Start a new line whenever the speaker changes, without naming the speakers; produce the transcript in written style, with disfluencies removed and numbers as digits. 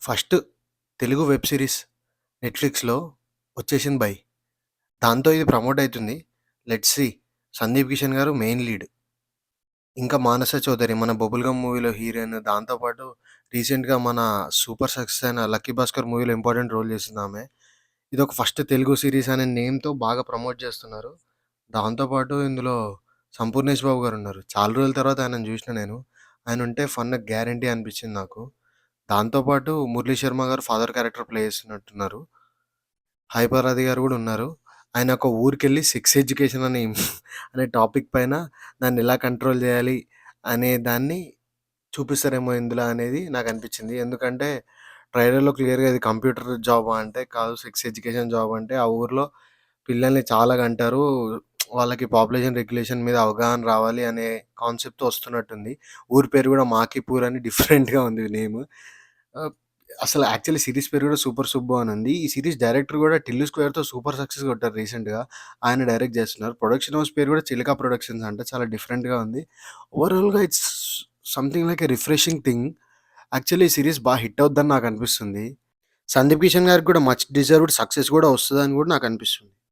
First Telugu web series నెట్‌ఫ్లిక్స్‌లో వచ్చేసింది భయ్. దాంతో ఇది ప్రమోట్ అయితుంది. Let's see. సందీప్ కిషన్ గారు మెయిన్ లీడ్. ఇంకా మానస చౌదరి మన 'బబుల్ గమ్' మూవీలో హీరోయిన్. దాంతో పాటు రీసెంట్‌గా మన సూపర్ సక్సెస్ అయిన 'లక్కీ భాస్కర్' మూవీలో ఇంపార్టెంట్ రోల్ చేసిందామె. ఇదొక ఫస్ట్ తెలుగు సీరీస్ అనే నేమ్‌తో బాగా ప్రమోట్ చేస్తున్నారు. దాంతో పాటు ఇందులో సంపూర్ణేష్ బాబు గారున్నారు. చాలా రోజుల తర్వాత ఆయనను చూసిన నేను. ఆయనుంటే ఫన్ గ్యారంటీ అనిపించింది నాకు. దాంతో పాటు మురళీ శర్మ గారు ఫాదర్ క్యారెక్టర్ ప్లే చేస్తున్నట్టున్నారు. హైపరాది గారు గూడా ఉన్నారు. ఆయన ఒక ఊరికెళ్ళి సెక్స్ ఎడ్యుకేషన్ అనే అనే టాపిక్ పైన దాన్నెలా కంట్రోల్ జేయాలి అనే దాన్ని చూపిస్తారేమో ఇందులో అనేది నాకనిపిచ్చింది. ఎందుకంటే ట్రైలర్‌లో క్లియర్‌గా ఇది కంప్యూటర్ జాబా అంటే కాదు, సెక్స్ ఎడ్యుకేషన్ జాబ్ అంటే ఆ ఊర్లో పిల్లల్ని చాలా గంటారు. వాళ్ళకి పాపులేషన్ రెగ్యులేషన్ మీద అవగాహన రావాలి అనే కాన్సెప్ట్‌తో వస్తున్నట్టుంది. ఊరి పేరు గూడా మాకిపూర్ అని డిఫరెంట్‌గా ఉంది నేము. ఆహ్, అసలు యాక్చువల్లీ సీరీస్ పేరు గూడా 'సూపర్ సుబ్బు' అని ఉంది. ఈ సీరీస్ డైరెక్టర్ గూడా 'టిల్లు స్క్వేర్‌తో' సూపర్ సక్సెస్ కొట్టారు రీసెంట్‌గా. ఆయన డైరెక్ట్ జేస్తున్నారు. ప్రొడక్షన్ హౌస్ పేరు గూడా 'చిలక ప్రొడక్షన్స్' అంట. చాలా డిఫరెంట్‌గా ఉంది. ఓవరాల్‌గా it's something like a refreshing thing. Actually ఈ సీరీస్ హిట్ అవుద్దని నాకనిపిస్తుంది. సందీప్ కిషన్ గారికి కూడా మచ్ డిజర్వ్డ్ సక్సెస్ గూడా వస్తదని గూడా నాకనిపిస్తుంది.